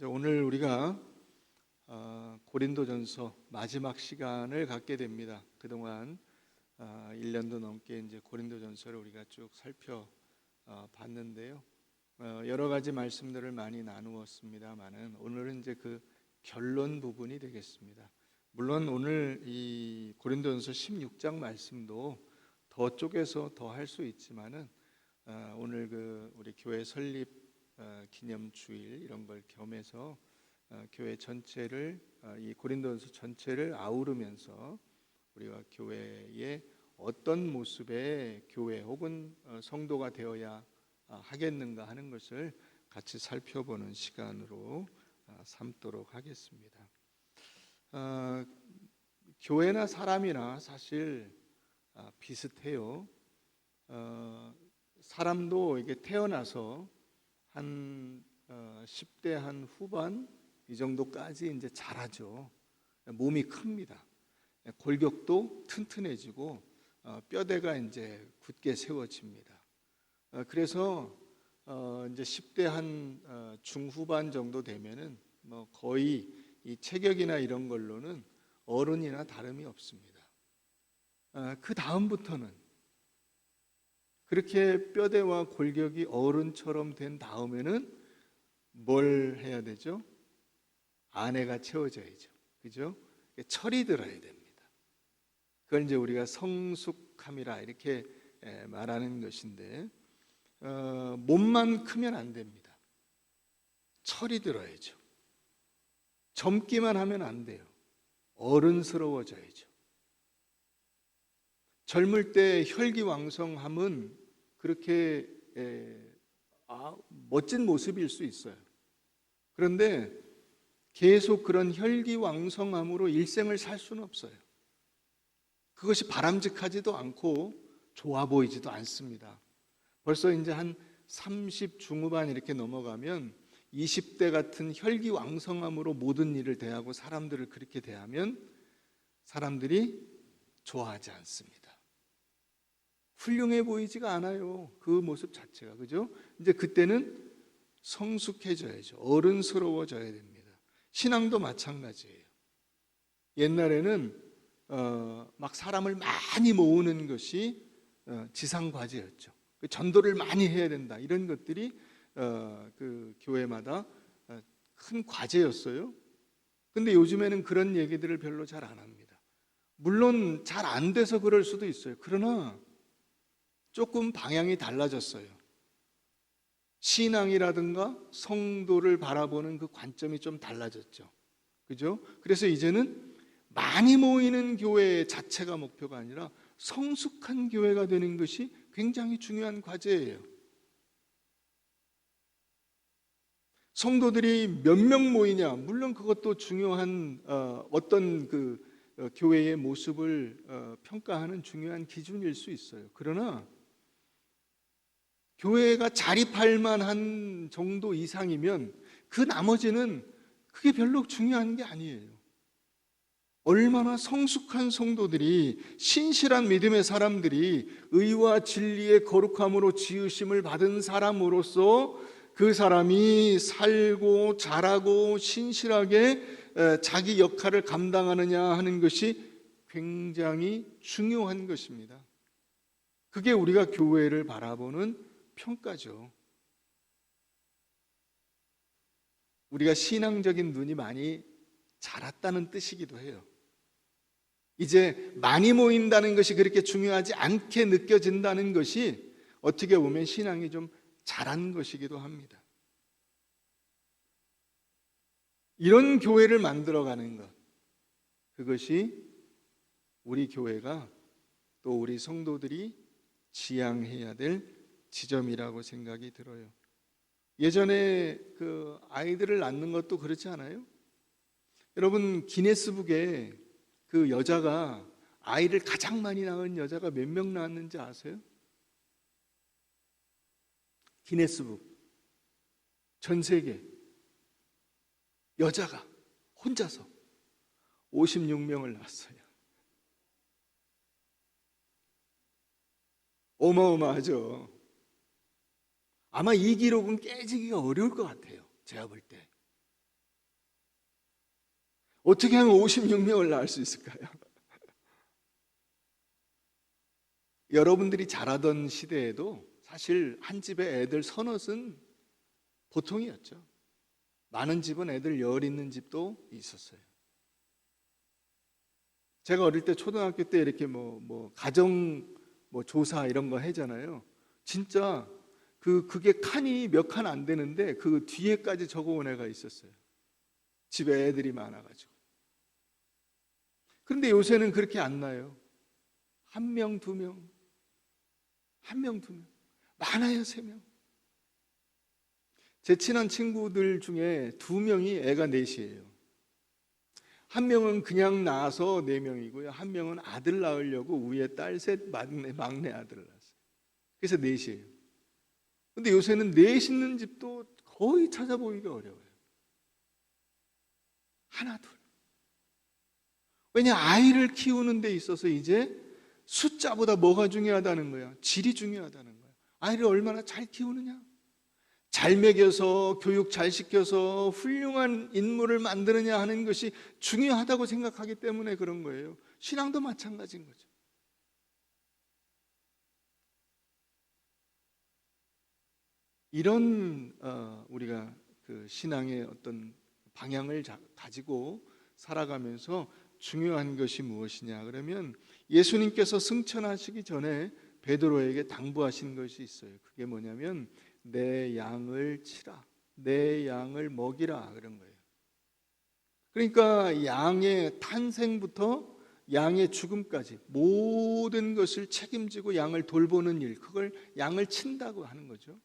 오늘 우리가 고린도전서 마지막 시간을 갖게 됩니다. 그동안 1년도 넘게 이제 고린도전서를 우리가 쭉 살펴봤는데요. 여러 가지 말씀들을 많이 나누었습니다만은 오늘은 이제 그 결론 부분이 되겠습니다. 물론 오늘 이 고린도전서 16장 말씀도 더 쪼개서 더 할 수 있지만은 오늘 그 우리 교회 설립 기념 주일 이런 걸 겸해서 교회 전체를 이 고린도전서 전체를 아우르면서 우리가 교회의 어떤 모습의 교회 혹은 성도가 되어야 하겠는가 하는 것을 같이 살펴보는 시간으로 삼도록 하겠습니다. 교회나 사람이나 사실 비슷해요. 사람도 이게 태어나서 한 10대 한 후반 이 정도까지 이제 자라죠. 몸이 큽니다. 골격도 튼튼해지고 뼈대가 이제 굳게 세워집니다. 그래서 이제 10대 한 중후반 정도 되면은 뭐 거의 이 체격이나 이런 걸로는 어른이나 다름이 없습니다. 그 다음부터는 그렇게 뼈대와 골격이 어른처럼 된 다음에는 뭘 해야 되죠? 아내가 채워져야죠. 그죠? 철이 들어야 됩니다. 그걸 이제 우리가 성숙함이라 이렇게 말하는 것인데 몸만 크면 안 됩니다. 철이 들어야죠. 젊기만 하면 안 돼요. 어른스러워져야죠. 젊을 때 혈기왕성함은 그렇게 멋진 모습일 수 있어요. 그런데 계속 그런 혈기왕성함으로 일생을 살 수는 없어요. 그것이 바람직하지도 않고 좋아 보이지도 않습니다. 벌써 이제 한 30 중후반 이렇게 넘어가면 20대 같은 혈기왕성함으로 모든 일을 대하고 사람들을 그렇게 대하면 사람들이 좋아하지 않습니다. 훌륭해 보이지가 않아요. 그 모습 자체가. 그죠? 이제 그때는 성숙해져야죠. 어른스러워져야 됩니다. 신앙도 마찬가지예요. 옛날에는 막 사람을 많이 모으는 것이 지상과제였죠. 전도를 많이 해야 된다. 이런 것들이 그 교회마다 큰 과제였어요. 근데 요즘에는 그런 얘기들을 별로 잘 안 합니다. 물론 잘 안 돼서 그럴 수도 있어요. 그러나 조금 방향이 달라졌어요. 신앙이라든가 성도를 바라보는 그 관점이 좀 달라졌죠. 그죠? 그래서 이제는 많이 모이는 교회 자체가 목표가 아니라 성숙한 교회가 되는 것이 굉장히 중요한 과제예요. 성도들이 몇 명 모이냐, 물론 그것도 중요한 어떤 그 교회의 모습을 평가하는 중요한 기준일 수 있어요. 그러나 교회가 자립할 만한 정도 이상이면 그 나머지는 그게 별로 중요한 게 아니에요. 얼마나 성숙한 성도들이, 신실한 믿음의 사람들이 의와 진리의 거룩함으로 지으심을 받은 사람으로서 그 사람이 살고 자라고 신실하게 자기 역할을 감당하느냐 하는 것이 굉장히 중요한 것입니다. 그게 우리가 교회를 바라보는 평가죠. 우리가 신앙적인 눈이 많이 자랐다는 뜻이기도 해요. 이제 많이 모인다는 것이 그렇게 중요하지 않게 느껴진다는 것이 어떻게 보면 신앙이 좀 자란 것이기도 합니다. 이런 교회를 만들어가는 것, 그것이 우리 교회가 또 우리 성도들이 지향해야 될 지점이라고 생각이 들어요. 예전에 그 아이들을 낳는 것도 그렇지 않아요? 여러분, 기네스북에 그 여자가 아이를 가장 많이 낳은 여자가 몇 명 낳았는지 아세요? 기네스북 전 세계 여자가 혼자서 56명을 낳았어요. 어마어마하죠. 아마 이 기록은 깨지기가 어려울 것 같아요. 제가 볼 때. 어떻게 하면 56명을 낳을 수 있을까요? 여러분들이 자라던 시대에도 사실 한 집에 애들 서너은 보통이었죠. 많은 집은 애들 10 있는 집도 있었어요. 제가 어릴 때 초등학교 때 이렇게 가정 조사 이런 거 하잖아요. 진짜 그게 칸이 몇 칸 안 되는데 그 뒤에까지 적어온 애가 있었어요. 집에 애들이 많아가지고. 그런데 요새는 그렇게 안 나요. 1명, 2명, 1명, 2명, 많아야 3명. 제 친한 친구들 중에 2명이 애가 4이에요. 1명은 그냥 낳아서 4명이고요. 1명은 아들 낳으려고 위에 딸 셋, 막내 아들을 낳았어요. 그래서 4이에요. 근데 요새는 4 있는 집도 거의 찾아보기가 어려워요. 하나, 둘. 왜냐, 아이를 키우는 데 있어서 이제 숫자보다 뭐가 중요하다는 거야? 질이 중요하다는 거야. 아이를 얼마나 잘 키우느냐? 잘 먹여서 교육 잘 시켜서 훌륭한 인물을 만드느냐 하는 것이 중요하다고 생각하기 때문에 그런 거예요. 신앙도 마찬가지인 거죠. 이런 우리가 그 신앙의 어떤 방향을 가지고 살아가면서 중요한 것이 무엇이냐 그러면 예수님께서 승천하시기 전에 베드로에게 당부하신 것이 있어요. 그게 뭐냐면 내 양을 치라, 내 양을 먹이라 그런 거예요. 그러니까 양의 탄생부터 양의 죽음까지 모든 것을 책임지고 양을 돌보는 일, 그걸 양을 친다고 하는 거죠.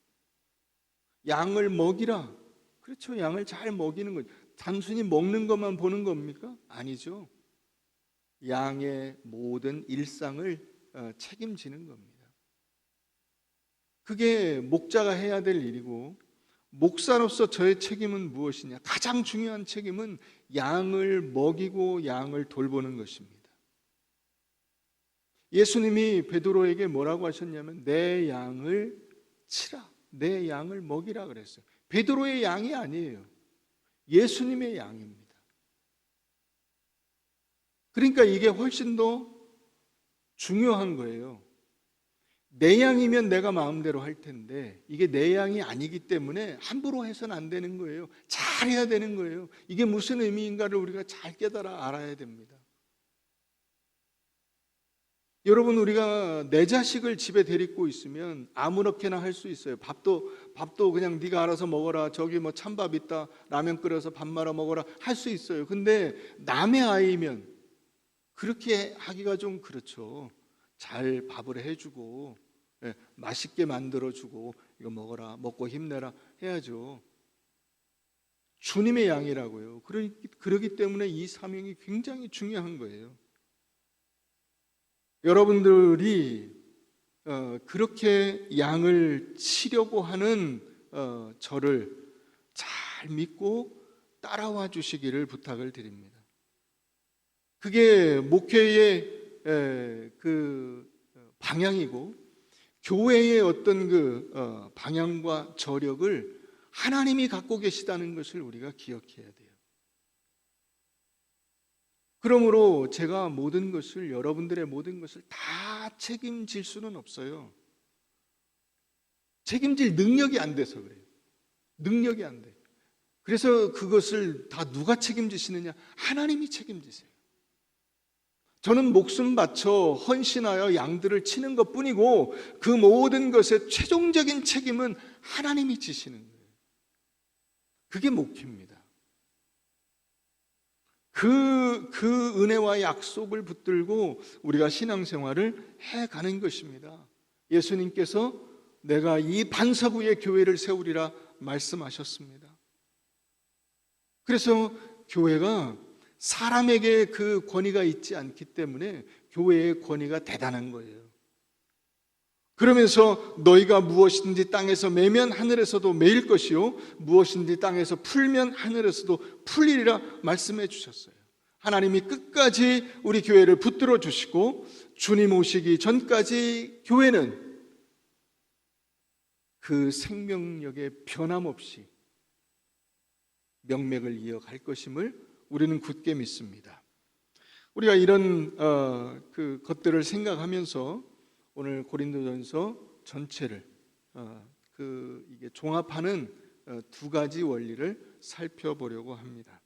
양을 먹이라. 그렇죠. 양을 잘 먹이는 거죠. 단순히 먹는 것만 보는 겁니까? 아니죠. 양의 모든 일상을 책임지는 겁니다. 그게 목자가 해야 될 일이고, 목사로서 저의 책임은 무엇이냐? 가장 중요한 책임은 양을 먹이고 양을 돌보는 것입니다. 예수님이 베드로에게 뭐라고 하셨냐면 내 양을 치라, 내 양을 먹이라 그랬어요. 베드로의 양이 아니에요. 예수님의 양입니다. 그러니까 이게 훨씬 더 중요한 거예요. 내 양이면 내가 마음대로 할 텐데 이게 내 양이 아니기 때문에 함부로 해서는 안 되는 거예요. 잘해야 되는 거예요. 이게 무슨 의미인가를 우리가 잘 깨달아 알아야 됩니다. 여러분, 우리가 내 자식을 집에 데리고 있으면 아무렇게나 할 수 있어요. 밥도 그냥 네가 알아서 먹어라. 저기 뭐 찬밥 있다. 라면 끓여서 밥 말아 먹어라. 할 수 있어요. 근데 남의 아이면 그렇게 하기가 좀 그렇죠. 잘 밥을 해주고 맛있게 만들어주고 이거 먹어라, 먹고 힘내라 해야죠. 주님의 양이라고요. 그러기 때문에 이 사명이 굉장히 중요한 거예요. 여러분들이 그렇게 양을 치려고 하는 저를 잘 믿고 따라와 주시기를 부탁을 드립니다. 그게 목회의 그 방향이고 교회의 어떤 그 방향과 저력을 하나님이 갖고 계시다는 것을 우리가 기억해야 돼요. 그러므로 제가 모든 것을, 여러분들의 모든 것을 다 책임질 수는 없어요. 책임질 능력이 안 돼서 그래요. 능력이 안 돼. 그래서 그것을 다 누가 책임지시느냐? 하나님이 책임지세요. 저는 목숨 바쳐 헌신하여 양들을 치는 것뿐이고 그 모든 것의 최종적인 책임은 하나님이 지시는 거예요. 그게 목회입니다. 그 은혜와 약속을 붙들고 우리가 신앙생활을 해가는 것입니다. 예수님께서 내가 이 반석 위에 교회를 세우리라 말씀하셨습니다. 그래서 교회가 사람에게 그 권위가 있지 않기 때문에 교회의 권위가 대단한 거예요. 그러면서 너희가 무엇이든지 땅에서 매면 하늘에서도 매일 것이요 무엇이든지 땅에서 풀면 하늘에서도 풀리리라 말씀해 주셨어요. 하나님이 끝까지 우리 교회를 붙들어 주시고 주님 오시기 전까지 교회는 그 생명력에 변함없이 명맥을 이어갈 것임을 우리는 굳게 믿습니다. 우리가 이런 것들을 생각하면서 오늘 고린도전서 전체를 이게 종합하는 두 가지 원리를 살펴보려고 합니다.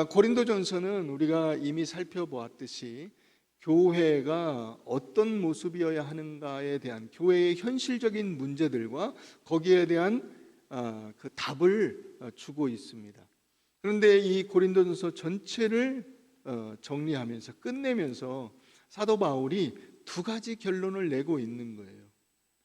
고린도전서는 우리가 이미 살펴보았듯이 교회가 어떤 모습이어야 하는가에 대한 교회의 현실적인 문제들과 거기에 대한 그 답을 주고 있습니다. 그런데 이 고린도전서 전체를 정리하면서 끝내면서 사도 바울이 두 가지 결론을 내고 있는 거예요.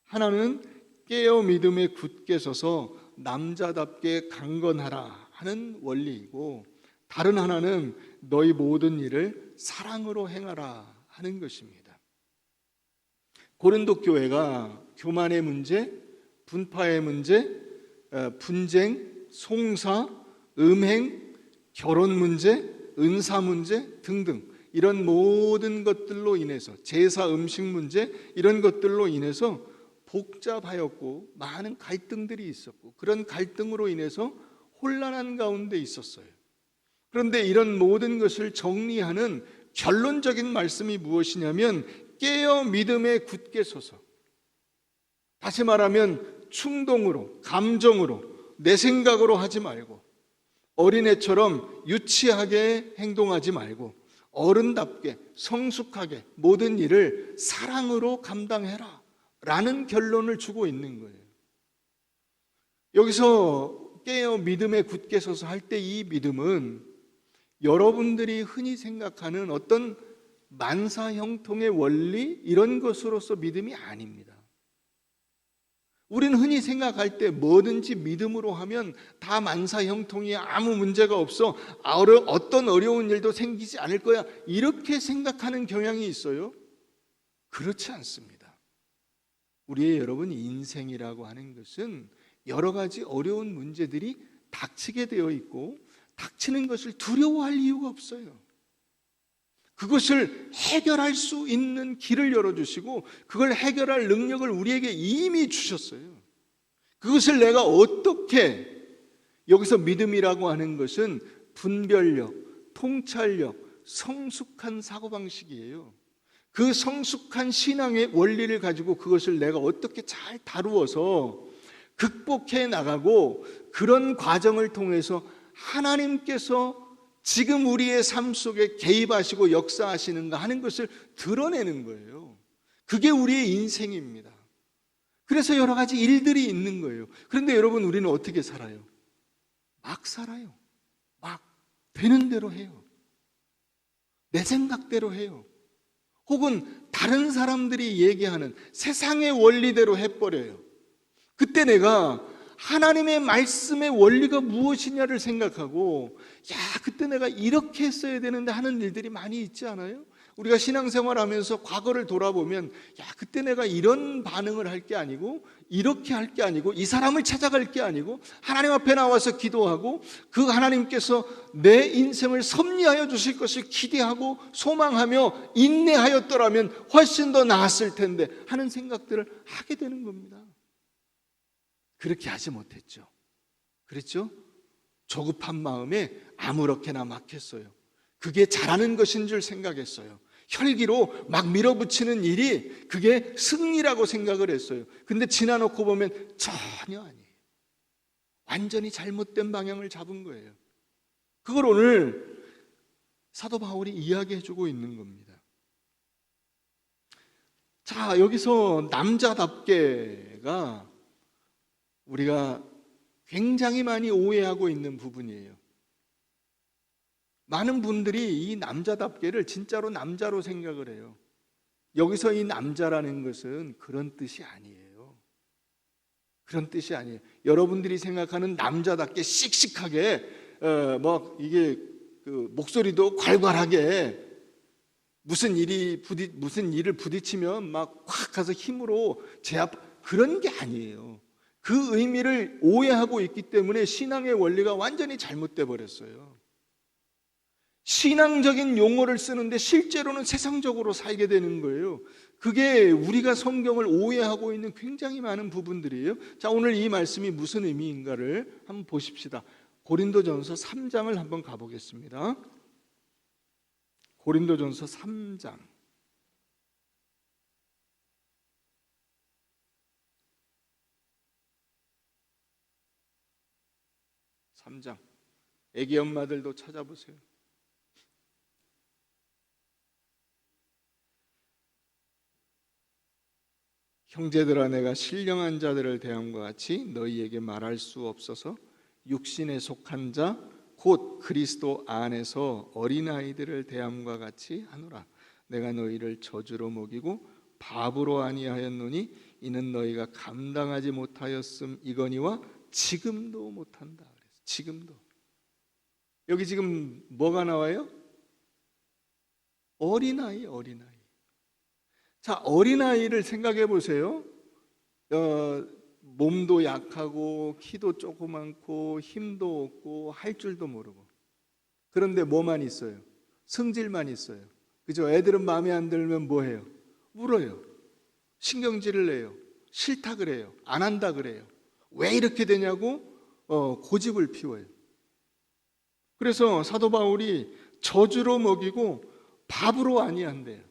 하나는 깨어 믿음에 굳게 서서 남자답게 강건하라 하는 원리이고, 다른 하나는 너희 모든 일을 사랑으로 행하라 하는 것입니다. 고린도 교회가 교만의 문제, 분파의 문제, 분쟁, 송사, 음행, 결혼 문제, 은사 문제 등등 이런 모든 것들로 인해서, 제사 음식 문제 이런 것들로 인해서 복잡하였고 많은 갈등들이 있었고, 그런 갈등으로 인해서 혼란한 가운데 있었어요. 그런데 이런 모든 것을 정리하는 결론적인 말씀이 무엇이냐면 깨어 믿음에 굳게 서서, 다시 말하면 충동으로, 감정으로, 내 생각으로 하지 말고, 어린애처럼 유치하게 행동하지 말고 어른답게 성숙하게 모든 일을 사랑으로 감당해라 라는 결론을 주고 있는 거예요. 여기서 깨어 믿음에 굳게 서서 할 때 이 믿음은 여러분들이 흔히 생각하는 어떤 만사형통의 원리 이런 것으로서 믿음이 아닙니다. 우리는 흔히 생각할 때 뭐든지 믿음으로 하면 다 만사형통이야, 아무 문제가 없어, 어떤 어려운 일도 생기지 않을 거야, 이렇게 생각하는 경향이 있어요. 그렇지 않습니다. 우리의 여러분 인생이라고 하는 것은 여러 가지 어려운 문제들이 닥치게 되어 있고, 닥치는 것을 두려워할 이유가 없어요. 그것을 해결할 수 있는 길을 열어주시고 그걸 해결할 능력을 우리에게 이미 주셨어요. 그것을 내가 어떻게, 여기서 믿음이라고 하는 것은 분별력, 통찰력, 성숙한 사고방식이에요. 그 성숙한 신앙의 원리를 가지고 그것을 내가 어떻게 잘 다루어서 극복해 나가고, 그런 과정을 통해서 하나님께서 지금 우리의 삶 속에 개입하시고 역사하시는가 하는 것을 드러내는 거예요. 그게 우리의 인생입니다. 그래서 여러 가지 일들이 있는 거예요. 그런데 여러분, 우리는 어떻게 살아요? 막 살아요. 막 되는 대로 해요. 내 생각대로 해요. 혹은 다른 사람들이 얘기하는 세상의 원리대로 해버려요. 그때 내가 하나님의 말씀의 원리가 무엇이냐를 생각하고, 그때 내가 이렇게 했어야 되는데 하는 일들이 많이 있지 않아요? 우리가 신앙생활하면서 과거를 돌아보면, 그때 내가 이런 반응을 할 게 아니고, 이렇게 할 게 아니고, 이 사람을 찾아갈 게 아니고, 하나님 앞에 나와서 기도하고 그 하나님께서 내 인생을 섭리하여 주실 것을 기대하고 소망하며 인내하였더라면 훨씬 더 나았을 텐데 하는 생각들을 하게 되는 겁니다. 그렇게 하지 못했죠. 그랬죠? 조급한 마음에 아무렇게나 막 했어요. 그게 잘하는 것인 줄 생각했어요. 혈기로 막 밀어붙이는 일이 그게 승리라고 생각을 했어요. 근데 지나놓고 보면 전혀 아니에요. 완전히 잘못된 방향을 잡은 거예요. 그걸 오늘 사도 바울이 이야기해주고 있는 겁니다. 자, 여기서 남자답게가 우리가 굉장히 많이 오해하고 있는 부분이에요. 많은 분들이 이 남자답게를 진짜로 남자로 생각을 해요. 여기서 이 남자라는 것은 그런 뜻이 아니에요. 그런 뜻이 아니에요. 여러분들이 생각하는 남자답게 씩씩하게 이게 목소리도 괄괄하게 무슨 일을 부딪히면 막 확 가서 힘으로 그런 게 아니에요. 그 의미를 오해하고 있기 때문에 신앙의 원리가 완전히 잘못돼 버렸어요. 신앙적인 용어를 쓰는데 실제로는 세상적으로 살게 되는 거예요. 그게 우리가 성경을 오해하고 있는 굉장히 많은 부분들이에요. 자, 오늘 이 말씀이 무슨 의미인가를 한번 보십시다. 고린도전서 3장을 한번 가보겠습니다. 고린도전서 3장. 애기 엄마들도 찾아보세요. 형제들아, 내가 신령한 자들을 대함과 같이 너희에게 말할 수 없어서 육신에 속한 자 곧 그리스도 안에서 어린아이들을 대함과 같이 하노라. 내가 너희를 저주로 먹이고 바보로 아니하였노니 이는 너희가 감당하지 못하였음 이거니와 지금도 못한다. 그래서 지금도. 여기 지금 뭐가 나와요? 어린아이. 자, 어린아이를 생각해 보세요. 몸도 약하고 키도 조그맣고 힘도 없고 할 줄도 모르고, 그런데 뭐만 있어요? 성질만 있어요. 그죠? 애들은 마음에 안 들면 뭐 해요? 울어요. 신경질을 내요. 싫다 그래요. 안 한다 그래요. 왜 이렇게 되냐고 고집을 피워요. 그래서 사도 바울이 저주로 먹이고 밥으로 아니한대요.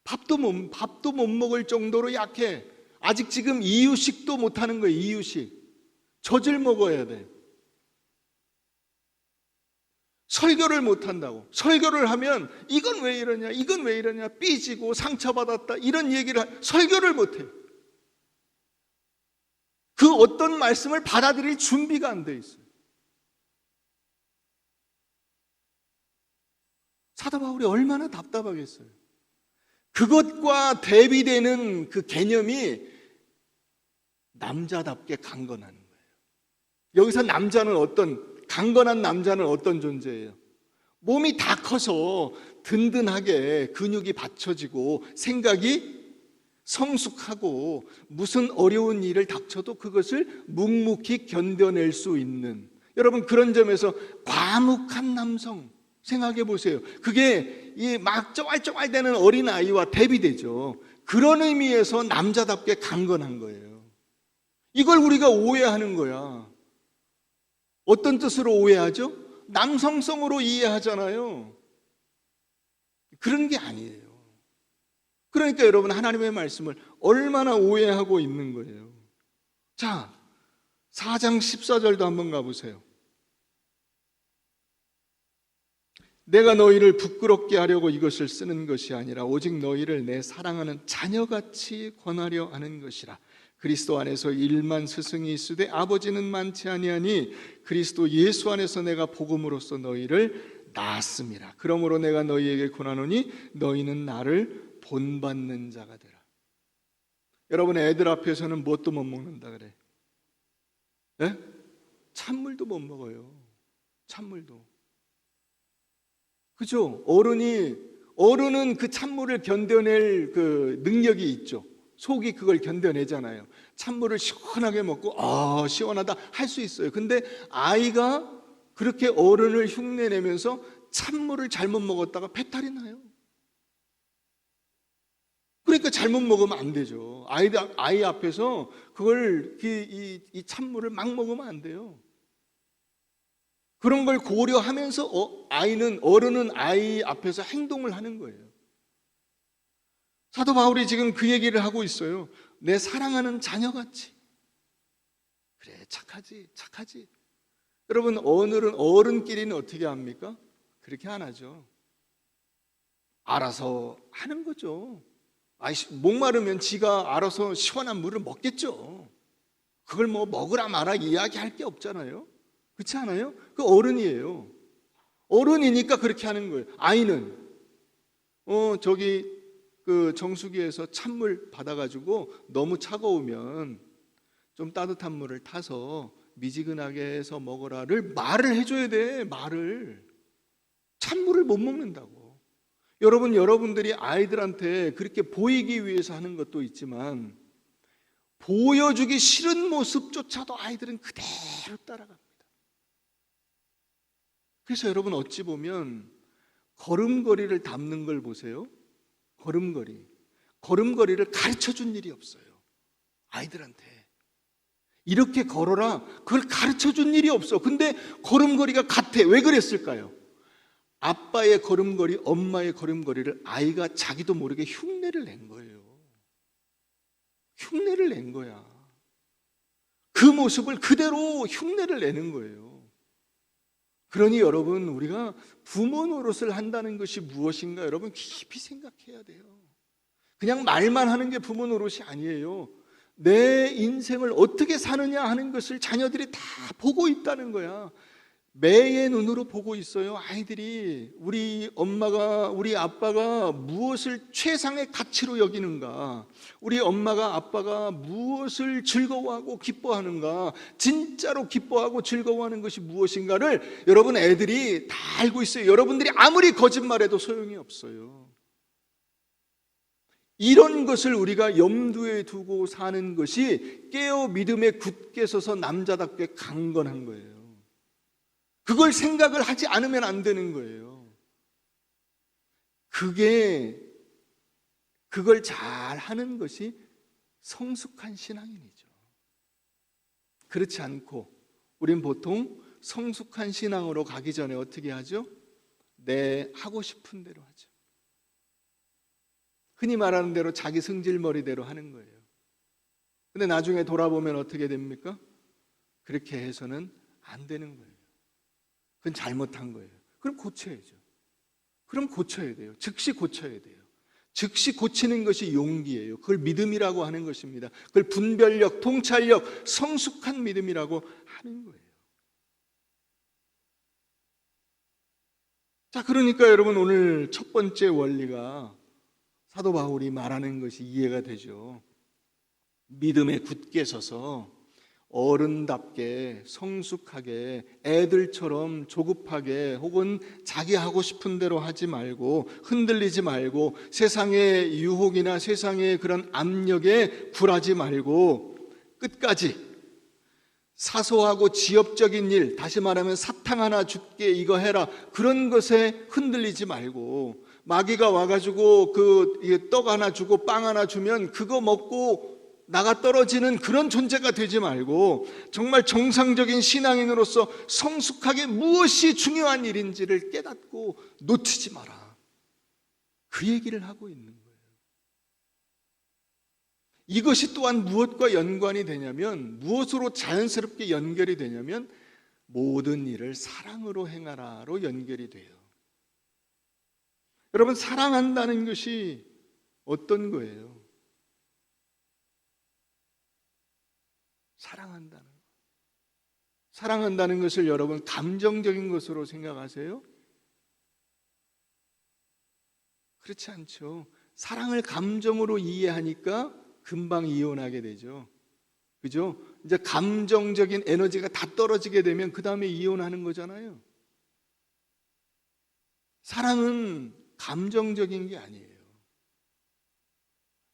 밥도 못 먹을 정도로 약해. 아직 지금 이유식도 못하는 거예요. 이유식. 젖을 먹어야 돼. 설교를 못한다고. 설교를 하면 이건 왜 이러냐, 이건 왜 이러냐, 삐지고 상처받았다, 이런 얘기를 설교를 못해요. 그 어떤 말씀을 받아들일 준비가 안 돼 있어요. 사도 바울이 얼마나 답답하겠어요. 그것과 대비되는 그 개념이 남자답게 강건하는 거예요. 여기서 남자는 강건한 남자는 어떤 존재예요? 몸이 다 커서 든든하게 근육이 받쳐지고 생각이 성숙하고 무슨 어려운 일을 닥쳐도 그것을 묵묵히 견뎌낼 수 있는, 여러분 그런 점에서 과묵한 남성 생각해 보세요. 그게 이 막 쩌왈쩌왈대는 어린아이와 대비되죠. 그런 의미에서 남자답게 강건한 거예요. 이걸 우리가 오해하는 거야. 어떤 뜻으로 오해하죠? 남성성으로 이해하잖아요. 그런 게 아니에요. 그러니까 여러분, 하나님의 말씀을 얼마나 오해하고 있는 거예요. 자, 4장 14절도 한번 가보세요. 내가 너희를 부끄럽게 하려고 이것을 쓰는 것이 아니라 오직 너희를 내 사랑하는 자녀같이 권하려 하는 것이라. 그리스도 안에서 1만 스승이 있으되 아버지는 많지 아니하니 그리스도 예수 안에서 내가 복음으로써 너희를 낳았음이라. 그러므로 내가 너희에게 권하노니 너희는 나를 본받는 자가 되라. 여러분, 애들 앞에서는 뭣도 못 먹는다 그래? 네? 찬물도 못 먹어요. 찬물도. 그죠? 어른은 그 찬물을 견뎌낼 그 능력이 있죠. 속이 그걸 견뎌내잖아요. 찬물을 시원하게 먹고 시원하다 할 수 있어요. 근데 아이가 그렇게 어른을 흉내내면서 찬물을 잘못 먹었다가 배탈이 나요. 그러니까 잘못 먹으면 안 되죠. 아이 앞에서 그걸 이 찬물을 막 먹으면 안 돼요. 그런 걸 고려하면서 어른은 아이 앞에서 행동을 하는 거예요. 사도 바울이 지금 그 얘기를 하고 있어요. 내 사랑하는 자녀같이. 그래, 착하지. 여러분, 어른끼리는 어떻게 합니까? 그렇게 안 하죠. 알아서 하는 거죠. 목마르면 지가 알아서 시원한 물을 먹겠죠. 그걸 뭐 먹으라 마라 이야기할 게 없잖아요. 그렇지 않아요? 그 어른이에요. 어른이니까 그렇게 하는 거예요. 아이는 그 정수기에서 찬물 받아가지고 너무 차가우면 좀 따뜻한 물을 타서 미지근하게 해서 먹어라를 말을 해줘야 돼. 말을. 찬물을 못 먹는다고. 여러분들이 아이들한테 그렇게 보이기 위해서 하는 것도 있지만 보여주기 싫은 모습조차도 아이들은 그대로 따라갑니다. 그래서 여러분, 어찌 보면 걸음걸이를 담는 걸 보세요. 걸음걸이를 가르쳐 준 일이 없어요. 아이들한테 이렇게 걸어라. 그걸 가르쳐 준 일이 없어. 근데 걸음걸이가 같아. 왜 그랬을까요? 아빠의 걸음걸이, 엄마의 걸음걸이를 아이가 자기도 모르게 흉내를 낸 거예요. 흉내를 낸 거야. 그 모습을 그대로 흉내를 내는 거예요. 그러니 여러분, 우리가 부모 노릇을 한다는 것이 무엇인가 여러분 깊이 생각해야 돼요. 그냥 말만 하는 게 부모 노릇이 아니에요. 내 인생을 어떻게 사느냐 하는 것을 자녀들이 다 보고 있다는 거야. 매의 눈으로 보고 있어요. 아이들이 우리 엄마가, 우리 아빠가 무엇을 최상의 가치로 여기는가, 우리 엄마가 아빠가 무엇을 즐거워하고 기뻐하는가, 진짜로 기뻐하고 즐거워하는 것이 무엇인가를 여러분 애들이 다 알고 있어요. 여러분들이 아무리 거짓말해도 소용이 없어요. 이런 것을 우리가 염두에 두고 사는 것이 깨어 믿음에 굳게 서서 남자답게 강건한 거예요. 그걸 생각을 하지 않으면 안 되는 거예요. 그걸 잘 하는 것이 성숙한 신앙인이죠. 그렇지 않고 우린 보통 성숙한 신앙으로 가기 전에 어떻게 하죠? 내 하고 싶은 대로 하죠. 흔히 말하는 대로 자기 승질머리대로 하는 거예요. 근데 나중에 돌아보면 어떻게 됩니까? 그렇게 해서는 안 되는 거예요. 그건 잘못한 거예요. 그럼 고쳐야죠. 그럼 고쳐야 돼요. 즉시 고쳐야 돼요. 즉시 고치는 것이 용기예요. 그걸 믿음이라고 하는 것입니다. 그걸 분별력, 통찰력, 성숙한 믿음이라고 하는 거예요. 자, 그러니까 여러분 오늘 첫 번째 원리가 사도 바울이 말하는 것이 이해가 되죠. 믿음에 굳게 서서 어른답게 성숙하게 애들처럼 조급하게 혹은 자기 하고 싶은 대로 하지 말고 흔들리지 말고 세상의 유혹이나 세상의 그런 압력에 굴하지 말고 끝까지 사소하고 지엽적인 일, 다시 말하면 사탕 하나 줄게 이거 해라, 그런 것에 흔들리지 말고 마귀가 와가지고 그 떡 하나 주고 빵 하나 주면 그거 먹고 나가 떨어지는 그런 존재가 되지 말고 정말 정상적인 신앙인으로서 성숙하게 무엇이 중요한 일인지를 깨닫고 놓치지 마라. 그 얘기를 하고 있는 거예요. 이것이 또한 무엇과 연관이 되냐면, 무엇으로 자연스럽게 연결이 되냐면 모든 일을 사랑으로 행하라로 연결이 돼요. 여러분, 사랑한다는 것이 어떤 거예요? 사랑한다는 것을 여러분 감정적인 것으로 생각하세요? 그렇지 않죠. 사랑을 감정으로 이해하니까 금방 이혼하게 되죠. 그죠? 이제 감정적인 에너지가 다 떨어지게 되면 그 다음에 이혼하는 거잖아요. 사랑은 감정적인 게 아니에요.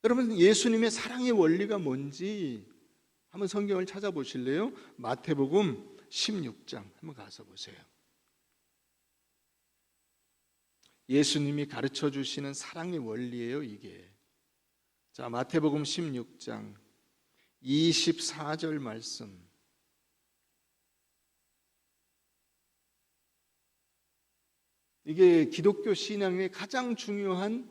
여러분, 예수님의 사랑의 원리가 뭔지 한번 성경을 찾아보실래요? 마태복음 16장 한번 가서 보세요. 예수님이 가르쳐 주시는 사랑의 원리예요, 이게. 자, 마태복음 16장 24절 말씀. 이게 기독교 신앙의 가장 중요한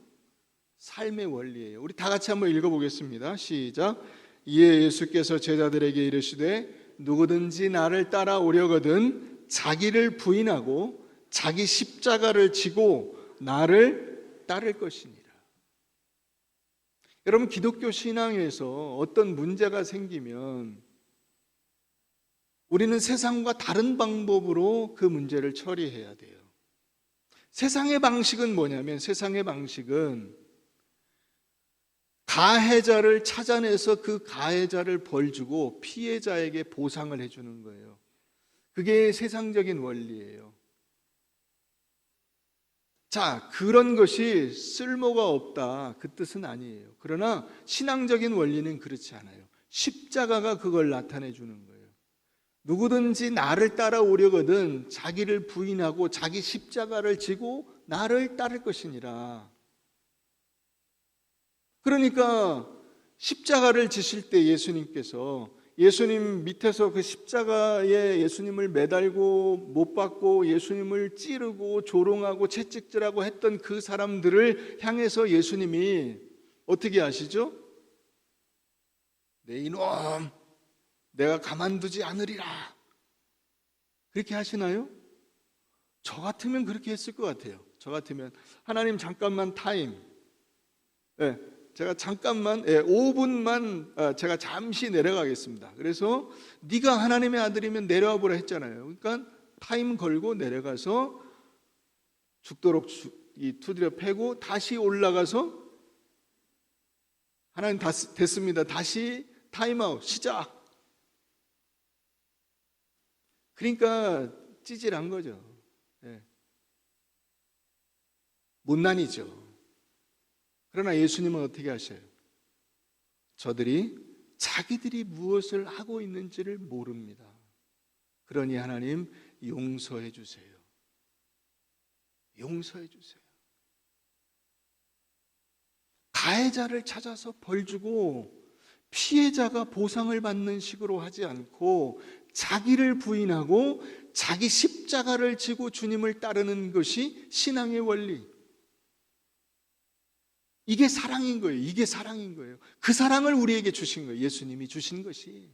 삶의 원리예요. 우리 다 같이 한번 읽어보겠습니다. 시작. 이에 예수께서 제자들에게 이르시되 누구든지 나를 따라오려거든 자기를 부인하고 자기 십자가를 지고 나를 따를 것이니라. 여러분, 기독교 신앙에서 어떤 문제가 생기면 우리는 세상과 다른 방법으로 그 문제를 처리해야 돼요. 세상의 방식은 뭐냐면, 세상의 방식은 가해자를 찾아내서 그 가해자를 벌주고 피해자에게 보상을 해주는 거예요. 그게 세상적인 원리예요. 자, 그런 것이 쓸모가 없다, 그 뜻은 아니에요. 그러나 신앙적인 원리는 그렇지 않아요. 십자가가 그걸 나타내 주는 거예요. 누구든지 나를 따라오려거든 자기를 부인하고 자기 십자가를 지고 나를 따를 것이니라. 그러니까 십자가를 지실 때 예수님께서 예수님 밑에서 그 십자가에 예수님을 매달고 못 박고 예수님을 찌르고 조롱하고 채찍질하고 했던 그 사람들을 향해서 예수님이 어떻게 하시죠? 네 이놈, 내가 가만두지 않으리라. 그렇게 하시나요? 저 같으면 그렇게 했을 것 같아요. 저 같으면 하나님 잠깐만 타임, 제가 잠깐만 5분만 제가 잠시 내려가겠습니다. 그래서 네가 하나님의 아들이면 내려와 보라 했잖아요. 그러니까 타임 걸고 내려가서 죽도록 두드려 패고 다시 올라가서 하나님 됐습니다. 다시 타임아웃 시작. 그러니까 찌질한 거죠. 못난이죠. 그러나 예수님은 어떻게 하셔요? 저들이 자기들이 무엇을 하고 있는지를 모릅니다. 그러니 하나님 용서해 주세요. 용서해 주세요. 가해자를 찾아서 벌 주고 피해자가 보상을 받는 식으로 하지 않고 자기를 부인하고 자기 십자가를 지고 주님을 따르는 것이 신앙의 원리. 이게 사랑인 거예요. 이게 사랑인 거예요. 그 사랑을 우리에게 주신 거예요. 예수님이 주신 것이.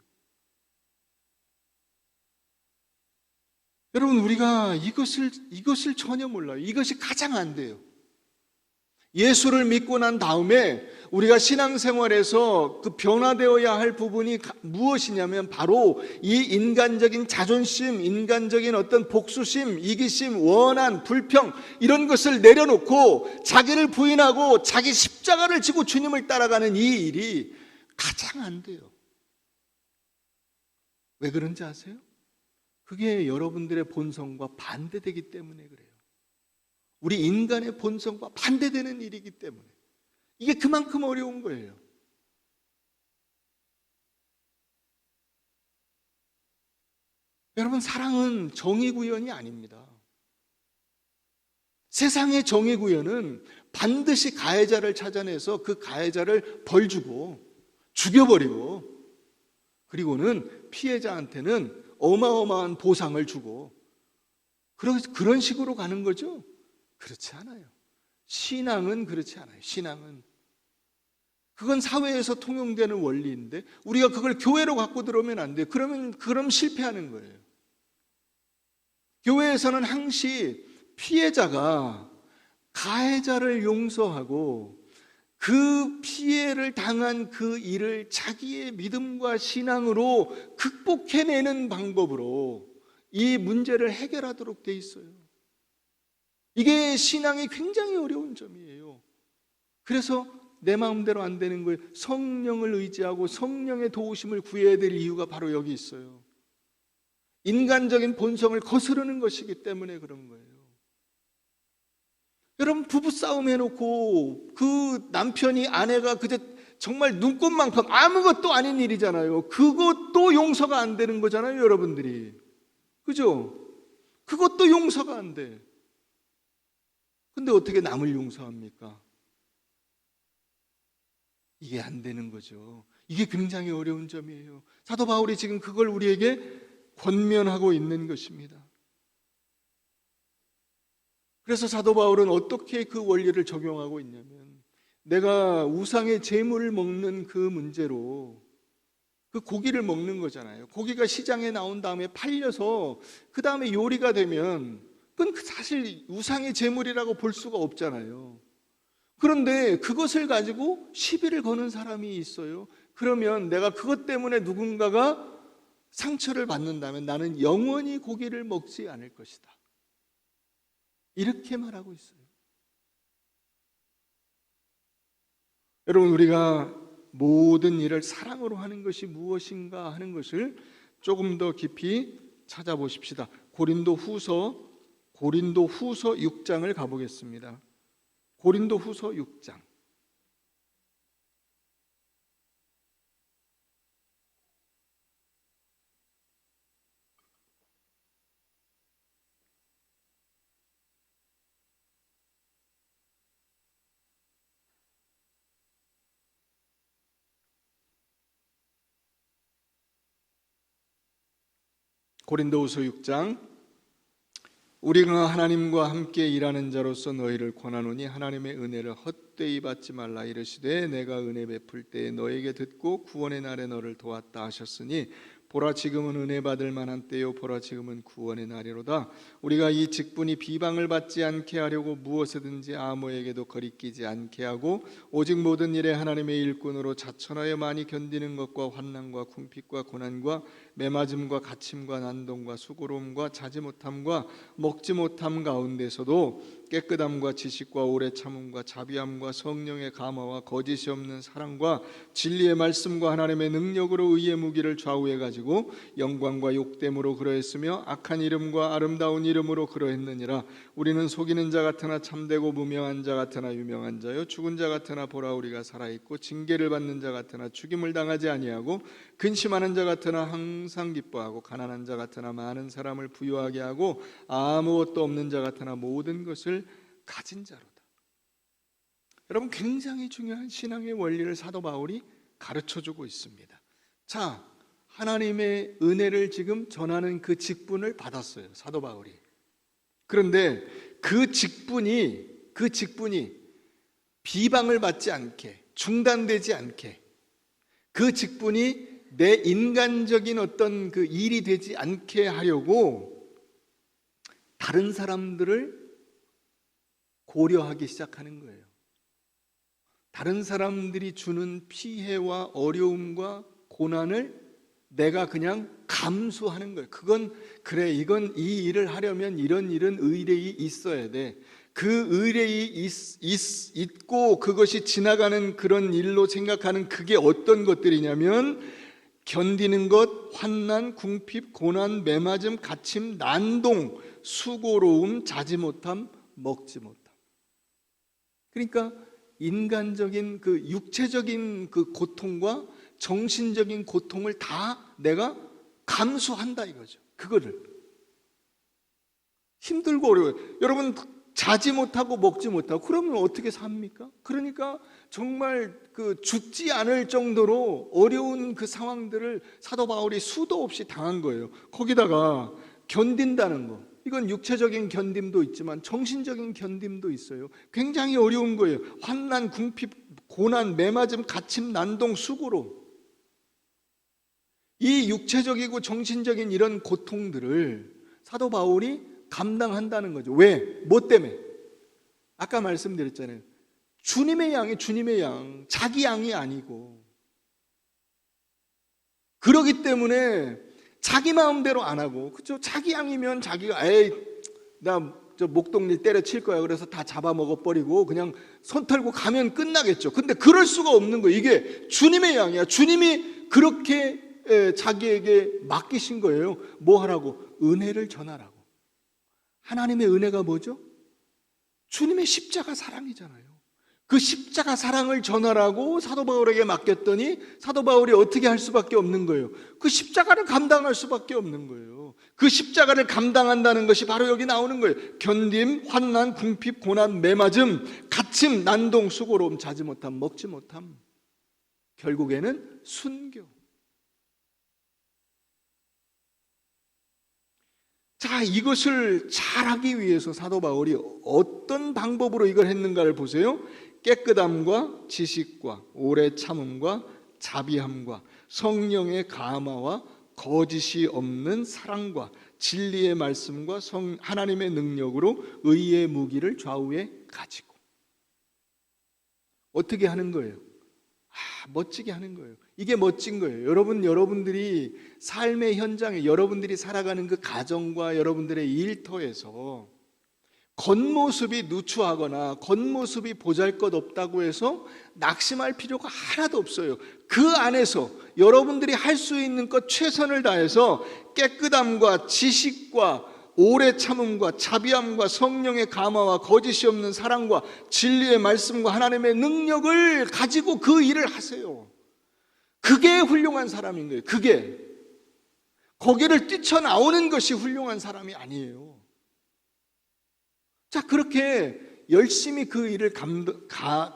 여러분, 우리가 이것을 전혀 몰라요. 이것이 가장 안 돼요. 예수를 믿고 난 다음에 우리가 신앙생활에서 그 변화되어야 할 부분이 무엇이냐면 바로 이 인간적인 자존심, 인간적인 어떤 복수심, 이기심, 원한, 불평 이런 것을 내려놓고 자기를 부인하고 자기 십자가를 지고 주님을 따라가는 이 일이 가장 안 돼요. 왜 그런지 아세요? 그게 여러분들의 본성과 반대되기 때문에 그래요. 우리 인간의 본성과 반대되는 일이기 때문에 이게 그만큼 어려운 거예요. 여러분, 사랑은 정의구현이 아닙니다. 세상의 정의구현은 반드시 가해자를 찾아내서 그 가해자를 벌주고 죽여버리고 그리고는 피해자한테는 어마어마한 보상을 주고 그런 식으로 가는 거죠. 그렇지 않아요. 신앙은 그렇지 않아요. 신앙은 그건 사회에서 통용되는 원리인데 우리가 그걸 교회로 갖고 들어오면 안 돼요. 그럼 실패하는 거예요. 교회에서는 항시 피해자가 가해자를 용서하고 그 피해를 당한 그 일을 자기의 믿음과 신앙으로 극복해내는 방법으로 이 문제를 해결하도록 돼 있어요. 이게 신앙이 굉장히 어려운 점이에요. 그래서 내 마음대로 안 되는 거예요. 성령을 의지하고 성령의 도우심을 구해야 될 이유가 바로 여기 있어요. 인간적인 본성을 거스르는 것이기 때문에 그런 거예요. 여러분, 부부싸움 해놓고 그 남편이 아내가 그저 정말 눈꽃만큼 아무것도 아닌 일이잖아요. 그것도 용서가 안 되는 거잖아요, 여러분들이. 그죠? 그것도 용서가 안 돼. 근데 어떻게 남을 용서합니까? 이게 안 되는 거죠. 이게 굉장히 어려운 점이에요. 사도 바울이 지금 그걸 우리에게 권면하고 있는 것입니다. 그래서 사도 바울은 어떻게 그 원리를 적용하고 있냐면 내가 우상의 제물을 먹는 그 문제로 그 고기를 먹는 거잖아요. 고기가 시장에 나온 다음에 팔려서 그 다음에 요리가 되면 그건 사실 우상의 제물이라고 볼 수가 없잖아요. 그런데 그것을 가지고 시비를 거는 사람이 있어요. 그러면 내가 그것 때문에 누군가가 상처를 받는다면 나는 영원히 고기를 먹지 않을 것이다. 이렇게 말하고 있어요. 여러분, 우리가 모든 일을 사랑으로 하는 것이 무엇인가 하는 것을 조금 더 깊이 찾아보십시다. 고린도 후서 6장을 가보겠습니다. 고린도 후서 6장. 고린도후서 6장 우리가 하나님과 함께 일하는 자로서 너희를 권하노니 하나님의 은혜를 헛되이 받지 말라. 이르시되 내가 은혜 베풀 때에 너에게 듣고 구원의 날에 너를 도왔다 하셨으니 보라 지금은 은혜 받을 만한 때요 보라 지금은 구원의 날이로다. 우리가 이 직분이 비방을 받지 않게 하려고 무엇이든지 아무에게도 거리끼지 않게 하고 오직 모든 일에 하나님의 일꾼으로 자천하여 많이 견디는 것과 환난과 궁핍과 고난과 매맞음과 갇힘과 난동과 수고로움과 자지 못함과 먹지 못함 가운데서도 깨끗함과 지식과 오래 참음과 자비함과 성령의 감화와 거짓이 없는 사랑과 진리의 말씀과 하나님의 능력으로 의의 무기를 좌우해 가지고 영광과 욕됨으로 그러했으며 악한 이름과 아름다운 이름으로 그러했느니라. 우리는 속이는 자 같으나 참되고 무명한 자 같으나 유명한 자요 죽은 자 같으나 보라 우리가 살아있고 징계를 받는 자 같으나 죽임을 당하지 아니하고 근심하는 자 같으나 항상 기뻐하고 가난한 자 같으나 많은 사람을 부유하게 하고 아무것도 없는 자 같으나 모든 것을 가진 자로다. 여러분, 굉장히 중요한 신앙의 원리를 사도 바울이 가르쳐주고 있습니다. 자, 하나님의 은혜를 지금 전하는 그 직분을 받았어요, 사도 바울이. 그런데 그 직분이 비방을 받지 않게, 중단되지 않게, 그 직분이 내 인간적인 어떤 그 일이 되지 않게 하려고 다른 사람들을 고려하기 시작하는 거예요. 다른 사람들이 주는 피해와 어려움과 고난을 내가 그냥 감수하는 거예요. 그건 그래, 이건 이 일을 하려면 이런 의뢰이 있어야 돼. 그 의뢰이 있고 그것이 지나가는 그런 일로 생각하는 그게 어떤 것들이냐면 견디는 것, 환난, 궁핍, 고난, 매맞음, 갇힘, 난동, 수고로움, 자지 못함, 먹지 못함. 그러니까 인간적인 그 육체적인 그 고통과 정신적인 고통을 다 내가 감수한다 이거죠. 그거를 힘들고 어려워요. 여러분, 자지 못하고 먹지 못하고 그러면 어떻게 삽니까? 그러니까 정말 그 죽지 않을 정도로 어려운 그 상황들을 사도 바울이 수도 없이 당한 거예요. 거기다가 견딘다는 거, 이건 육체적인 견딤도 있지만 정신적인 견딤도 있어요. 굉장히 어려운 거예요. 환난, 궁핍, 고난, 매맞음, 갇힘, 난동, 수고로 이 육체적이고 정신적인 이런 고통들을 사도 바울이 감당한다는 거죠. 왜? 뭐 때문에? 아까 말씀드렸잖아요. 주님의 양이 주님의 양, 자기 양이 아니고. 그러기 때문에 자기 마음대로 안 하고, 그렇죠? 자기 양이면 자기가 나 저 목동일 때려칠 거야. 그래서 다 잡아먹어 버리고 그냥 손 털고 가면 끝나겠죠. 근데 그럴 수가 없는 거예요. 이게 주님의 양이야. 주님이 그렇게 자기에게 맡기신 거예요. 뭐 하라고? 은혜를 전하라고. 하나님의 은혜가 뭐죠? 주님의 십자가 사랑이잖아요. 그 십자가 사랑을 전하라고 사도 바울에게 맡겼더니 사도 바울이 어떻게 할 수밖에 없는 거예요. 그 십자가를 감당할 수밖에 없는 거예요. 그 십자가를 감당한다는 것이 바로 여기 나오는 거예요. 견딤, 환난, 궁핍, 고난, 매맞음, 갇힘, 난동, 수고로움, 자지 못함, 먹지 못함. 결국에는 순교. 자, 이것을 잘하기 위해서 사도 바울이 어떤 방법으로 이걸 했는가를 보세요. 깨끗함과 지식과 오래 참음과 자비함과 성령의 감화와 거짓이 없는 사랑과 진리의 말씀과 하나님의 능력으로 의의 무기를 좌우에 가지고. 어떻게 하는 거예요? 멋지게 하는 거예요. 이게 멋진 거예요. 여러분들이 삶의 현장에 여러분들이 살아가는 그 가정과 여러분들의 일터에서 겉모습이 누추하거나 겉모습이 보잘것없다고 해서 낙심할 필요가 하나도 없어요. 그 안에서 여러분들이 할 수 있는 것 최선을 다해서 깨끗함과 지식과 오래 참음과 자비함과 성령의 감화와 거짓이 없는 사랑과 진리의 말씀과 하나님의 능력을 가지고 그 일을 하세요. 그게 훌륭한 사람인 거예요. 그게 거기를 뛰쳐나오는 것이 훌륭한 사람이 아니에요. 자, 그렇게 열심히 그 일을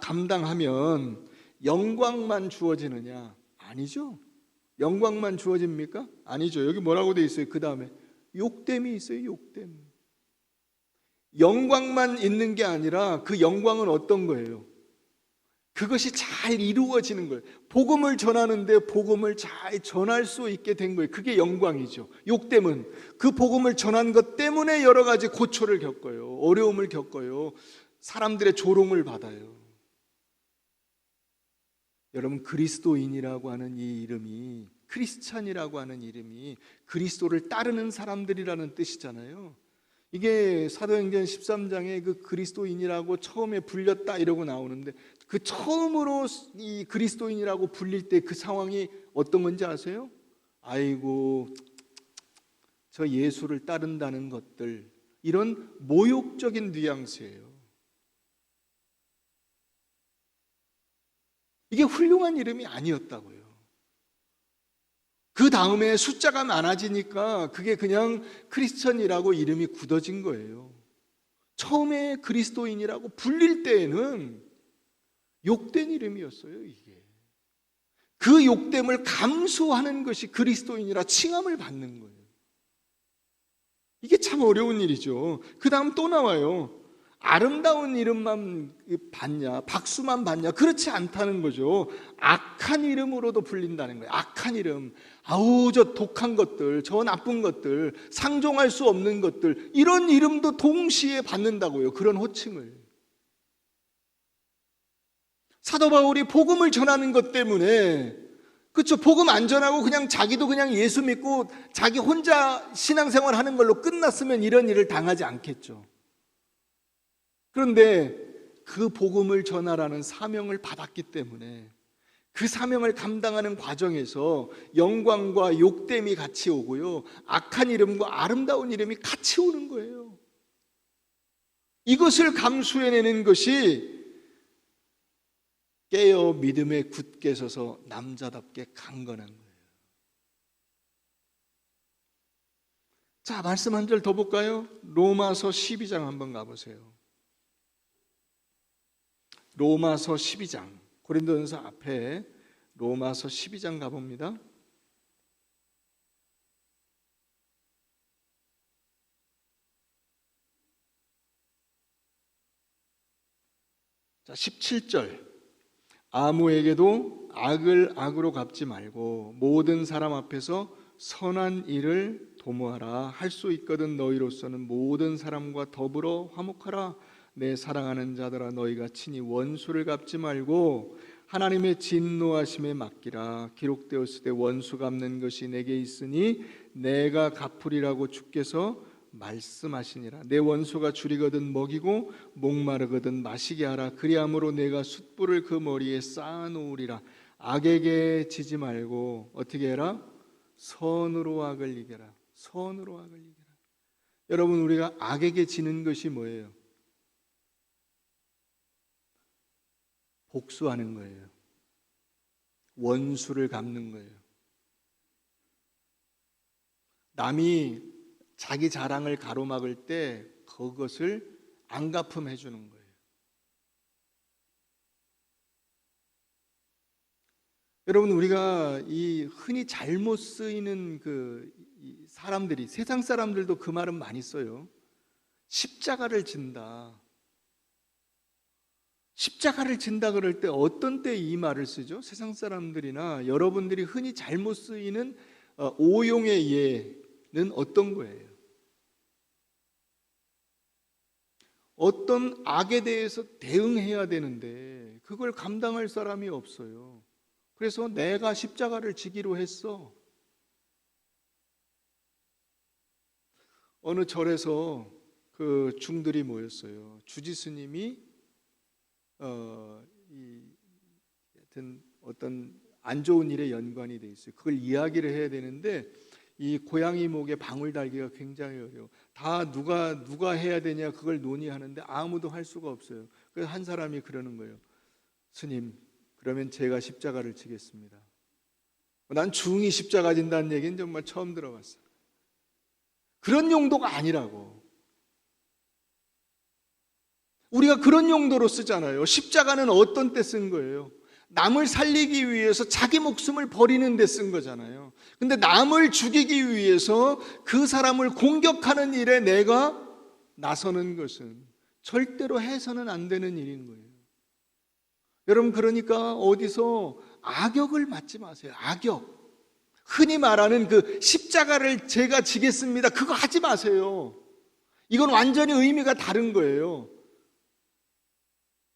감당하면 영광만 주어지느냐? 아니죠. 영광만 주어집니까? 아니죠. 여기 뭐라고 돼 있어요? 그 다음에 욕됨이 있어요. 욕됨. 영광만 있는 게 아니라 그 영광은 어떤 거예요? 그것이 잘 이루어지는 거예요. 복음을 전하는데 복음을 잘 전할 수 있게 된 거예요. 그게 영광이죠. 욕됨은 그 복음을 전한 것 때문에 여러 가지 고초를 겪어요. 어려움을 겪어요. 사람들의 조롱을 받아요. 여러분, 그리스도인이라고 하는 이 이름이, 크리스찬이라고 하는 이름이 그리스도를 따르는 사람들이라는 뜻이잖아요. 이게 사도행전 13장에 그 그리스도인이라고 처음에 불렸다 이러고 나오는데, 그 처음으로 이 그리스도인이라고 불릴 때 그 상황이 어떤 건지 아세요? 아이고, 저 예수를 따른다는 것들, 이런 모욕적인 뉘앙스예요. 이게 훌륭한 이름이 아니었다고요. 그 다음에 숫자가 많아지니까 그게 그냥 크리스천이라고 이름이 굳어진 거예요. 처음에 그리스도인이라고 불릴 때에는 욕된 이름이었어요, 이게. 그 욕됨을 감수하는 것이 그리스도인이라 칭함을 받는 거예요. 이게 참 어려운 일이죠. 그 다음 또 나와요. 아름다운 이름만 받냐, 박수만 받냐, 그렇지 않다는 거죠. 악한 이름으로도 불린다는 거예요. 악한 이름. 아우, 저 독한 것들, 저 나쁜 것들, 상종할 수 없는 것들, 이런 이름도 동시에 받는다고요. 그런 호칭을. 사도 바울이 복음을 전하는 것 때문에, 그렇죠, 복음 안 전하고 그냥 자기도 그냥 예수 믿고 자기 혼자 신앙생활 하는 걸로 끝났으면 이런 일을 당하지 않겠죠. 그런데 그 복음을 전하라는 사명을 받았기 때문에 그 사명을 감당하는 과정에서 영광과 욕됨이 같이 오고요, 악한 이름과 아름다운 이름이 같이 오는 거예요. 이것을 감수해내는 것이 깨어 믿음에 굳게 서서 남자답게 강건한 거예요. 자, 말씀 한 절 더 볼까요? 로마서 12장 한번 가보세요. 로마서 12장, 고린도전서 앞에 로마서 12장 가봅니다. 자, 17절. 아무에게도 악을 악으로 갚지 말고 모든 사람 앞에서 선한 일을 도모하라. 할 수 있거든 너희로서는 모든 사람과 더불어 화목하라. 내 사랑하는 자들아, 너희가 친히 원수를 갚지 말고 하나님의 진노하심에 맡기라. 기록되었으되 원수 갚는 것이 내게 있으니 내가 갚으리라고 주께서 말씀하시니라. 내 원수가 줄이거든 먹이고 목마르거든 마시게 하라. 그리함으로 내가 숯불을 그 머리에 쌓아놓으리라. 악에게 지지 말고 어떻게 해라? 선으로 악을 이겨라. 선으로 악을 이겨라. 여러분, 우리가 악에게 지는 것이 뭐예요? 복수하는 거예요. 원수를 갚는 거예요. 남이 자기 자랑을 가로막을 때 그것을 안갚음해 주는 거예요. 여러분, 우리가 이 흔히 잘못 쓰이는 이 사람들이, 세상 사람들도 그 말은 많이 써요. 십자가를 진다. 십자가를 진다 그럴 때 어떤 때 이 말을 쓰죠? 세상 사람들이나 여러분들이 흔히 잘못 쓰이는 오용의 예는 어떤 거예요? 어떤 악에 대해서 대응해야 되는데 그걸 감당할 사람이 없어요. 그래서 내가 십자가를 지기로 했어. 어느 절에서 그 중들이 모였어요. 주지스님이 하여튼 어떤 안 좋은 일에 연관이 돼 있어요. 그걸 이야기를 해야 되는데 이 고양이 목에 방울 달기가 굉장히 어려워. 다 누가 해야 되냐 그걸 논의하는데 아무도 할 수가 없어요. 그래서 한 사람이 그러는 거예요. 스님, 그러면 제가 십자가를 지겠습니다. 난 중이 십자가 진다는 얘기는 정말 처음 들어봤어요. 그런 용도가 아니라고. 우리가 그런 용도로 쓰잖아요. 십자가는 어떤 때 쓴 거예요? 남을 살리기 위해서 자기 목숨을 버리는 데 쓴 거잖아요. 근데 남을 죽이기 위해서 그 사람을 공격하는 일에 내가 나서는 것은 절대로 해서는 안 되는 일인 거예요. 여러분, 그러니까 어디서 악역을 맞지 마세요. 악역. 흔히 말하는 그 십자가를 제가 지겠습니다, 그거 하지 마세요. 이건 완전히 의미가 다른 거예요.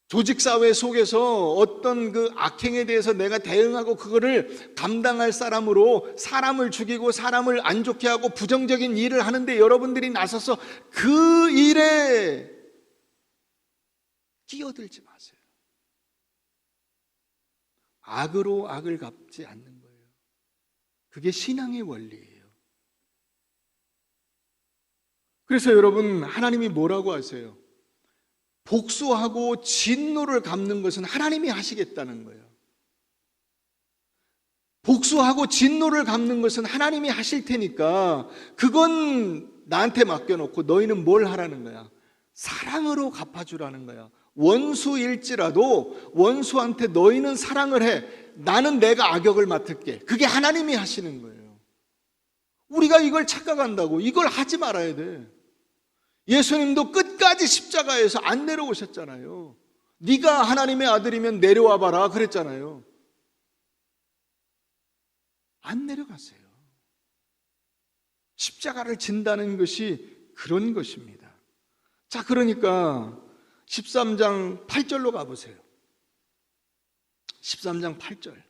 조직사회 속에서 어떤 그 악행에 대해서 내가 대응하고 그거를 감당할 사람으로 사람을 죽이고 사람을 안 좋게 하고 부정적인 일을 하는데 여러분들이 나서서 그 일에 끼어들지 마세요. 악으로 악을 갚지 않는 거예요. 그게 신앙의 원리예요. 그래서 여러분, 하나님이 뭐라고 하세요? 복수하고 진노를 갚는 것은 하나님이 하시겠다는 거예요. 복수하고 진노를 갚는 것은 하나님이 하실 테니까 그건 나한테 맡겨놓고 너희는 뭘 하라는 거야? 사랑으로 갚아주라는 거야. 원수일지라도 원수한테 너희는 사랑을 해. 나는 내가 악역을 맡을게. 그게 하나님이 하시는 거예요. 우리가 이걸 착각한다고. 이걸 하지 말아야 돼. 예수님도 끝까지 십자가에서 안 내려오셨잖아요. 네가 하나님의 아들이면 내려와 봐라 그랬잖아요. 안 내려갔어요. 십자가를 진다는 것이 그런 것입니다. 자, 그러니까 13장 8절로 가보세요. 13장 8절.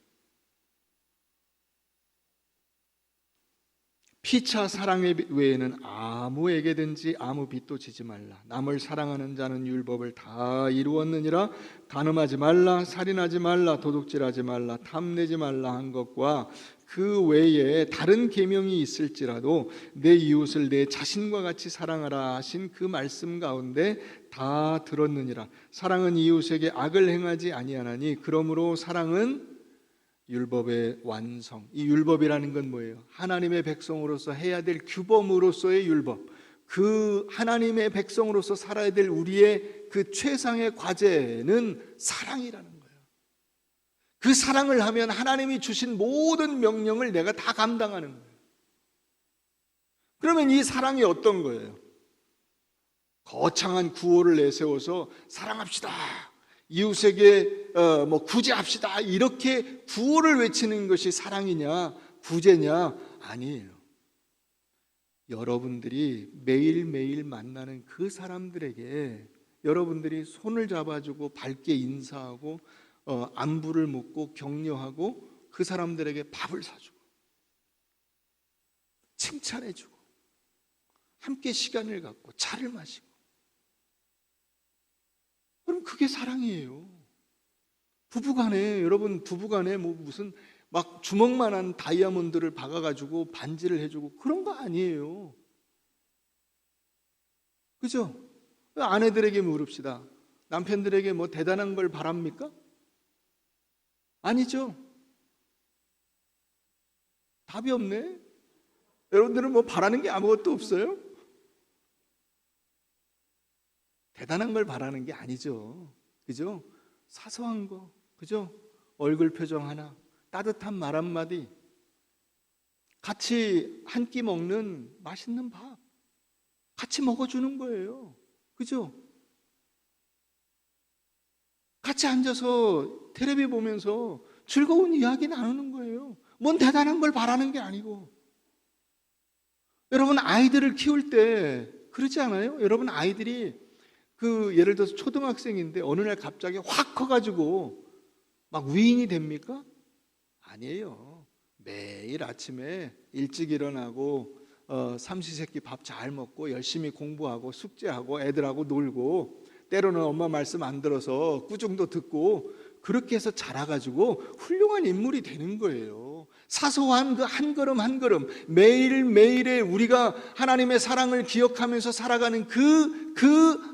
피차 사랑의 외에는 아무에게든지 아무 빚도 지지 말라. 남을 사랑하는 자는 율법을 다 이루었느니라. 간음하지 말라, 살인하지 말라, 도둑질하지 말라, 탐내지 말라 한 것과 그 외에 다른 계명이 있을지라도 내 이웃을 내 자신과 같이 사랑하라 하신 그 말씀 가운데 다 들었느니라. 사랑은 이웃에게 악을 행하지 아니하나니 그러므로 사랑은 율법의 완성. 이 율법이라는 건 뭐예요? 하나님의 백성으로서 해야 될 규범으로서의 율법. 그 하나님의 백성으로서 살아야 될 우리의 그 최상의 과제는 사랑이라는 거예요. 그 사랑을 하면 하나님이 주신 모든 명령을 내가 다 감당하는 거예요. 그러면 이 사랑이 어떤 거예요? 거창한 구호를 내세워서 사랑합시다, 이웃에게 구제합시다, 이렇게 구호를 외치는 것이 사랑이냐 구제냐? 아니에요. 여러분들이 매일매일 만나는 그 사람들에게 여러분들이 손을 잡아주고 밝게 인사하고 안부를 묻고 격려하고 그 사람들에게 밥을 사주고 칭찬해주고 함께 시간을 갖고 차를 마시고, 그럼 그게 사랑이에요. 부부간에, 여러분 부부간에 무슨 막 주먹만한 다이아몬드를 박아가지고 반지를 해주고 그런 거 아니에요. 그죠? 아내들에게 물읍시다. 남편들에게 뭐 대단한 걸 바랍니까? 아니죠. 답이 없네. 여러분들은 뭐 바라는 게 아무것도 없어요? 대단한 걸 바라는 게 아니죠. 그죠? 사소한 거, 그죠? 얼굴 표정 하나, 따뜻한 말 한마디, 같이 한 끼 먹는 맛있는 밥, 같이 먹어주는 거예요. 그죠? 같이 앉아서 텔레비 보면서 즐거운 이야기 나누는 거예요. 뭔 대단한 걸 바라는 게 아니고. 여러분, 아이들을 키울 때 그러지 않아요? 여러분, 아이들이 예를 들어서 초등학생인데 어느 날 갑자기 확 커가지고 막 위인이 됩니까? 아니에요. 매일 아침에 일찍 일어나고 삼시세끼 밥 잘 먹고 열심히 공부하고 숙제하고 애들하고 놀고, 때로는 엄마 말씀 안 들어서 꾸중도 듣고, 그렇게 해서 자라가지고 훌륭한 인물이 되는 거예요. 사소한 그 한 걸음 한 걸음, 매일매일에 우리가 하나님의 사랑을 기억하면서 살아가는 그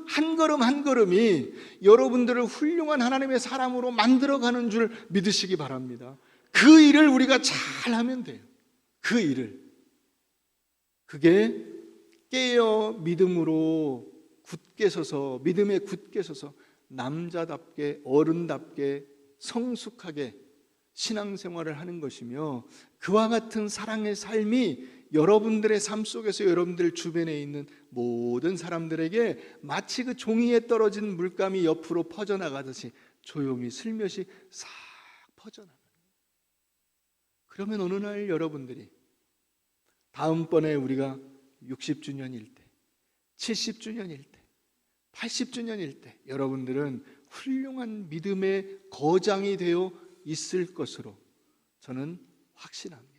한 걸음 한 걸음이 여러분들을 훌륭한 하나님의 사람으로 만들어가는 줄 믿으시기 바랍니다. 그 일을 우리가 잘하면 돼요. 그 일을. 그게 깨어 믿음으로 굳게 서서, 믿음에 굳게 서서 남자답게 어른답게 성숙하게 신앙생활을 하는 것이며, 그와 같은 사랑의 삶이 여러분들의 삶 속에서 여러분들 주변에 있는 모든 사람들에게 마치 그 종이에 떨어진 물감이 옆으로 퍼져나가듯이 조용히 슬며시 싹 퍼져나가요. 그러면 어느 날 여러분들이 다음번에 우리가 60주년일 때, 70주년일 때, 80주년일 때 여러분들은 훌륭한 믿음의 거장이 되어 있을 것으로 저는 확신합니다.